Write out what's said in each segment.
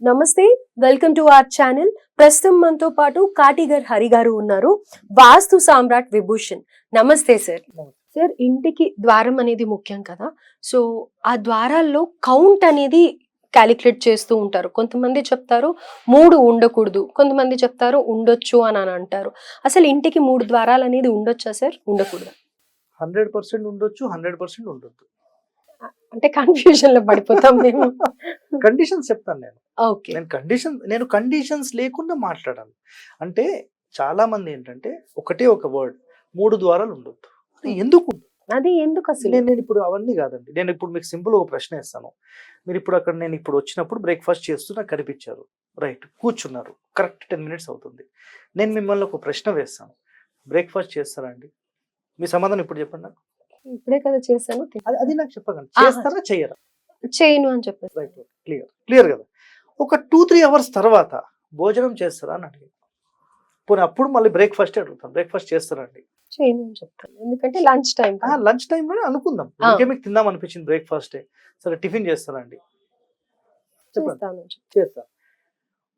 నమస్తే, welcome to our channel. ప్రస్తుతం మనతో పాటు కాటిగర్ హరి గారు ఉన్నారు, వాస్తు సామ్రాట్ విభూషణ్. నమస్తే సార్. సార్, ఇంటికి ద్వారం అనేది ముఖ్యం కదా, సో ఆ ద్వారాల్లో కౌంట్ అనేది క్యాలిక్యులేట్ చేస్తూ ఉంటారు. కొంతమంది చెప్తారు 3 ఉండకూడదు, కొంతమంది చెప్తారు ఉండొచ్చు అని అంటారు. అసలు ఇంటికి 3 ద్వారాలు అనేది ఉండొచ్చా సార్, ఉండకూడదు? 100% ఉండొచ్చు, 100% ఉండొద్దు. అంటే కన్ఫ్యూజన్ లో పడిపోతాం మేము. కండిషన్స్ చెప్తాను నేను. ఓకే. నేను కండిషన్స్ లేకుండా మాట్లాడాను. అంటే చాలా మంది ఏంటంటే ఒకటే ఒక వర్డ్ 3 ద్వారాలు ఉండొద్దు. ఎందుకు? అది ఎందుకు అసలు? నేను ఇప్పుడు అవన్నీ కాదండి. నేను ఇప్పుడు మీకు సింపుల్ ఒక ప్రశ్న ఇస్తాను. మీరు ఇప్పుడు అక్కడ నేను ఇప్పుడు వచ్చినప్పుడు బ్రేక్ఫాస్ట్ చేస్తూ నాకు కనిపించారు, రైట్, కూర్చున్నారు, కరెక్ట్ 10 minutes అవుతుంది. నేను మిమ్మల్ని ఒక ప్రశ్న వేస్తాను, బ్రేక్ఫాస్ట్ చేస్తారా అండి? మీ సమాధానం ఇప్పుడు చెప్పండి నాకు. ఇప్పుడే కదా చేశాను. అది నాకు చెప్పగలను, చేస్తారా చేయరా? చేయను అని చెప్పేసి. రైట్, క్లియర్ కదా. ఒక 2-3 hours తర్వాత భోజనం చేస్తారా అని అడిగి, పోనీ అప్పుడు మళ్ళీ బ్రేక్ఫాస్ట్ అడుగుతాను, బ్రేక్ఫాస్ట్ చేస్తారా అండి? చేయను అని చెప్తాను, ఎందుకంటే లంచ్ టైం. లంచ్ టైంలోనే అనుకుందాం, ఇంకే మీకు తిందాం అనిపించింది బ్రేక్ఫాస్టే, సరే టిఫిన్ చేస్తారా అండి? చేస్తా.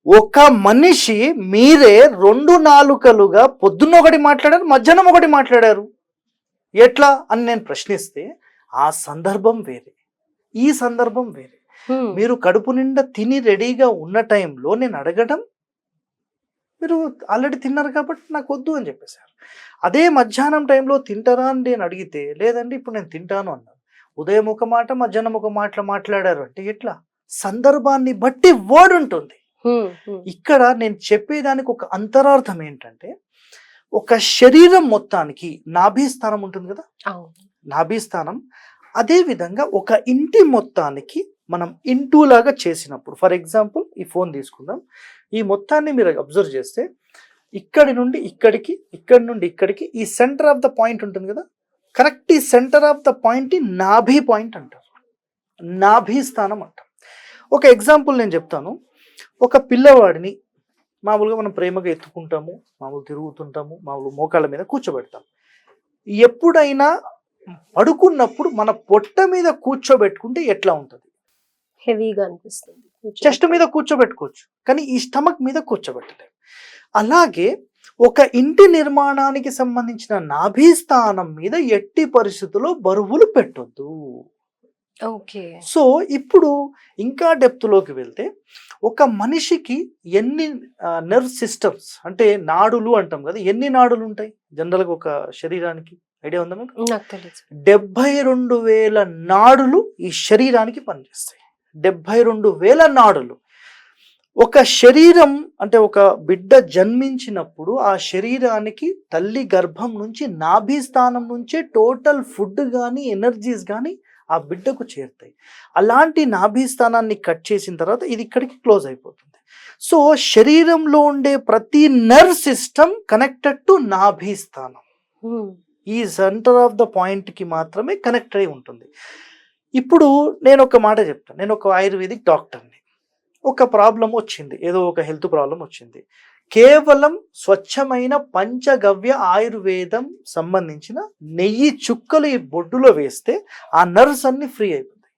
ఒక మనిషి మీరే 2 నాలుకలుగా పొద్దున్న ఒకటి మాట్లాడారు, మధ్యాహ్నం ఒకటి మాట్లాడారు, ఎట్లా అని నేను ప్రశ్నిస్తే ఆ సందర్భం వేరే, ఈ సందర్భం వేరే. మీరు కడుపు నిండా తిని రెడీగా ఉన్న టైంలో నేను అడగడం, మీరు ఆల్రెడీ తిన్నారు కాబట్టి నాకు వద్దు అని చెప్పేశారు. అదే మధ్యాహ్నం టైంలో తింటారా అని నేను అడిగితే, లేదండి ఇప్పుడు నేను తింటాను అన్నాను. ఉదయం ఒక మాట, మధ్యాహ్నం ఒక మాట మాట్లాడారు అంటే ఎట్లా? సందర్భాన్ని బట్టి వర్డ్ ఉంటుంది. ఇక్కడ నేను చెప్పేదానికి ఒక అంతరార్థం ఏంటంటే, ఒక శరీరం మొత్తానికి నాభీస్థానం ఉంటుంది కదా, నాభీస్థానం అదే విధంగా ఒక ఇంటి మొత్తానికి మనం ఇంటూ లాగా చేసినప్పుడు, ఫర్ ఎగ్జాంపుల్ ఈ ఫోన్ తీసుకుందాం, ఈ మొత్తాన్ని మీరు అబ్జర్వ్ చేస్తే ఇక్కడి నుండి ఇక్కడికి, ఇక్కడి నుండి ఇక్కడికి ఈ సెంటర్ ఆఫ్ ద పాయింట్ ఉంటుంది కదా, కరెక్ట్ ఈ సెంటర్ ఆఫ్ ద పాయింట్ నాభి పాయింట్ అంటారు, నాభి స్థానం అంటారు. ఒక ఎగ్జాంపుల్ నేను చెప్తాను. ఒక పిల్లవాడిని మామూలుగా మనం ప్రేమగా ఎత్తుకుంటాము, మామూలు తిరుగుతుంటాము, మామూలు మోకాళ్ళ మీద కూర్చోబెడతాం. ఎప్పుడైనా పడుకున్నప్పుడు మన పొట్ట మీద కూర్చోబెట్టుకుంటే ఎట్లా ఉంటుంది? హెవీగా అనిపిస్తుంది. చెస్ట్ మీద కూర్చోబెట్టుకోవచ్చు, కానీ ఈ స్టమక్ మీద కూర్చోబెట్టలేము. అలాగే ఒక ఇంటి నిర్మాణానికి సంబంధించిన నాభి స్థానం మీద ఎట్టి పరిస్థితుల్లో బరువులు పెట్టొద్దు. ఓకే. సో ఇప్పుడు ఇంకా డెప్త్లోకి వెళ్తే, ఒక మనిషికి ఎన్ని నర్వ్ సిస్టమ్స్ అంటే నాడులు అంటాం కదా, ఎన్ని నాడులు ఉంటాయి జనరల్గా ఒక శరీరానికి? ఐడియా ఉందా మీకు? నాకు తెలుసు. 72,000 నాడులు ఈ శరీరానికి పనిచేస్తాయి. 72,000 నాడులు. ఒక శరీరం అంటే ఒక బిడ్డ జన్మించినప్పుడు ఆ శరీరానికి తల్లి గర్భం నుంచి నాభి స్థానం నుంచే టోటల్ ఫుడ్ కానీ ఎనర్జీస్ కానీ ఆ బిడ్డకు చేరుతాయి. అలాంటి నాభి స్థానాన్ని కట్ చేసిన తర్వాత ఇది ఇక్కడికి క్లోజ్ అయిపోతుంది. సో శరీరంలో ఉండే ప్రతి నర్వ్ సిస్టమ్ కనెక్టెడ్ టు నాభి స్థానం, ఈ సెంటర్ ఆఫ్ ద పాయింట్ కి మాత్రమే కనెక్ట్ అయి ఉంటుంది. ఇప్పుడు నేను ఒక మాట చెప్తాను, నేను ఒక ఆయుర్వేదిక్ డాక్టర్ని. ఒక ప్రాబ్లం వచ్చింది, ఏదో ఒక హెల్త్ ప్రాబ్లం వచ్చింది, కేవలం స్వచ్ఛమైన పంచగవ్య ఆయుర్వేదం సంబంధించిన నెయ్యి చుక్కలు ఈ బొడ్డులో వేస్తే ఆ నర్వ్స్ అన్ని ఫ్రీ అయిపోతాయి.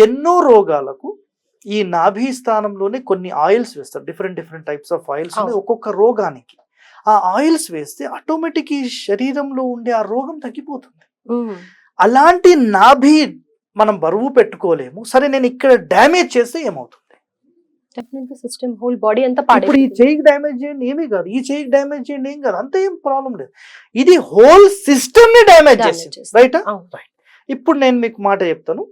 ఎన్నో రోగాలకు ఈ నాభి స్థానంలోనే కొన్ని ఆయిల్స్ వేస్తారు, డిఫరెంట్ టైప్స్ ఆఫ్ ఆయిల్స్. ఒక్కొక్క రోగానికి ఆ ఆయిల్స్ వేస్తే ఆటోమేటిక్ ఈ శరీరంలో ఉండే ఆ రోగం తగ్గిపోతుంది. అలాంటి నాభి మనం బరువు పెట్టుకోలేము. సరే నేను ఇక్కడ డ్యామేజ్ చేస్తే ఏమవుతుంది? సిస్టమ్ హోల్ బాడీ అంతా ఇప్పుడు ఈ చెయ్యికి డ్యామేజ్ చేయండి ఏమీ కాదు, ఈ చెయ్యికి డ్యామేజ్ చేయండి ఏం కాదు, అంత ఏం ప్రాబ్లం లేదు. ఇది హోల్ సిస్టమ్ ని డ్యామేజ్ చేస్తుంది, రైటా? రైట్. ఇప్పుడు నేను మీకు మాట చెప్తాను.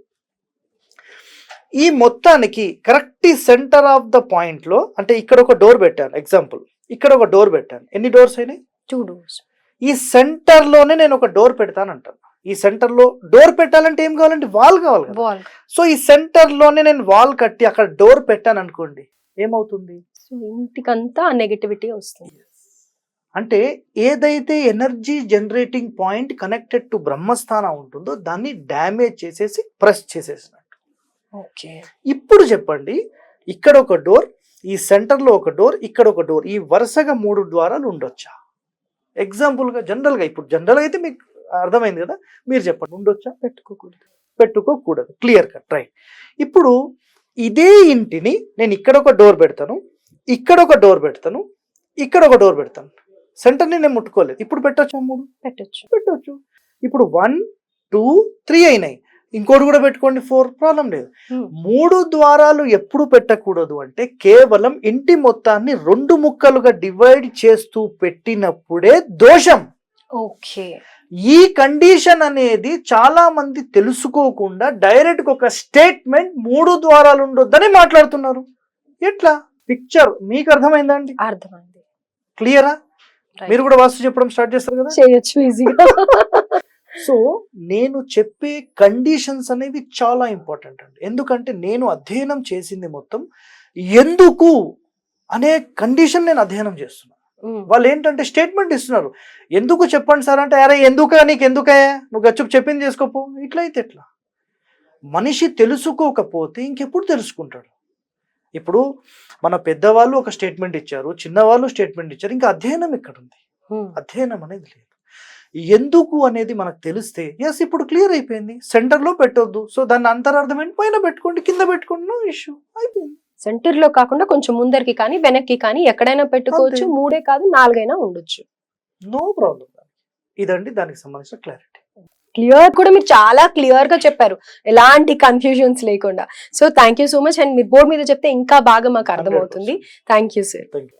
ఈ మొత్తానికి correct centre of the point లో, అంటే ఇక్కడ ఒక డోర్ పెట్టాను, ఎగ్జాంపుల్ ఇక్కడ ఒక డోర్ పెట్టాను, ఎన్ని డోర్స్ అయినాయి? 2 doors. ఈ సెంటర్ లోనే నేను ఒక డోర్ పెడతాను అంటాను. ఈ సెంటర్ లో డోర్ పెట్టాలంటే ఏం కావాలంటే వాల్ కావాలి కదా. సో ఈ సెంటర్ లోనే నేను వాల్ కట్టి అక్కడ డోర్ పెట్టాను అనుకోండి, ఏమవుతుంది? ఇంటికంతా నెగటివిటీ వస్తుంది. అంటే ఏదైతే energy generating point connected to బ్రహ్మస్థానం ఉంటుందో దాన్ని డ్యామేజ్ చేసేసి ప్రెస్ చేసేసినట్టు. ఓకే. ఇప్పుడు చెప్పండి, ఇక్కడ ఒక డోర్, ఈ సెంటర్ లో ఒక డోర్, ఇక్కడ ఒక డోర్, ఈ వరుసగా 3 ద్వారాలు ఉండొచ్చా? ఎగ్జాంపుల్ గా జనరల్ గా అయితే మీకు అర్థమైంది కదా, మీరు చెప్పండి, ఉండొచ్చా? పెట్టుకోకూడదు. Clear cut, right. ఇప్పుడు ఇదే ఇంటిని నేను ఇక్కడ ఒక డోర్ పెడతాను, ఇక్కడ ఒక డోర్ పెడతాను, ఇక్కడ ఒక డోర్ పెడతాను. సెంటర్ని నేను ముట్టుకోలేదు. ఇప్పుడు పెట్టొచ్చా? 3 పెట్టొచ్చు. ఇప్పుడు 1, 2, 3 అయినాయి. ఇంకోటి కూడా పెట్టుకోండి, 4, ప్రాబ్లం లేదు. 3 ద్వారాలు ఎప్పుడు పెట్టకూడదు అంటే కేవలం ఇంటి మొత్తాన్ని 2 ముక్కలుగా డివైడ్ చేస్తూ పెట్టినప్పుడే దోషం. ఓకే. ఈ కండిషన్ అనేది చాలా మంది తెలుసుకోకుండా డైరెక్ట్ ఒక స్టేట్మెంట్ 3 ద్వారాలు ఉండొద్దని మాట్లాడుతున్నారు. ఎట్లా? పిక్చర్ మీకు అర్థమైందండి? అర్థమైంది. క్లియరా? మీరు కూడా వాస్తు చెప్పడం స్టార్ట్ చేస్తారు కదా, చేయొచ్చు ఈజీగా. సో నేను చెప్పే కండిషన్స్ అనేవి చాలా ఇంపార్టెంట్ అండి. ఎందుకంటే నేను అధ్యయనం చేసింది మొత్తం ఎందుకు అనే కండిషన్ నేను అధ్యయనం చేస్తున్నాను. వాళ్ళు ఏంటంటే స్టేట్మెంట్ ఇస్తున్నారు, ఎందుకు చెప్పండి సార్ అంటే, అరే ఎందుక, నీకు ఎందుకయ్యా, నువ్వు గచ్చుకు చెప్పింది చేసుకోపో. ఇట్లయితే ఎట్లా? మనిషి తెలుసుకోకపోతే ఇంకెప్పుడు తెలుసుకుంటాడు? ఇప్పుడు మన పెద్దవాళ్ళు ఒక స్టేట్మెంట్ ఇచ్చారు, చిన్నవాళ్ళు స్టేట్మెంట్ ఇచ్చారు, ఇంకా అధ్యయనం ఎక్కడుంది? అధ్యయనం అనేది లేదు. ఎందుకు అనేది మనకు తెలిస్తే ఎస్ ఇప్పుడు క్లియర్ అయిపోయింది. సెంటర్లో పెట్టొద్దు, సో దాన్ని అంతరార్థం ఏంటి, పైన పెట్టుకోండి, కింద పెట్టుకోండి, నో ఇష్యూ, అయిపోయింది. సెంటర్ లో కాకుండా కొంచెం ముందరికి కానీ వెనక్కి కానీ ఎక్కడైనా పెట్టుకోవచ్చు. 3 కాదు 4 అయినా ఉండొచ్చు, నో ప్రాబ్లం. ఇదండి దానికి సంబంధించిన క్లారిటీ. క్లియర్ కూడా మీరు చాలా క్లియర్ గా చెప్పారు, ఎలాంటి కన్ఫ్యూజన్స్ లేకుండా. So thank you so much. And మీరు బోర్డు మీద చెప్తే ఇంకా బాగా మాకు అర్థమవుతుంది. Thank you sir. Thank you.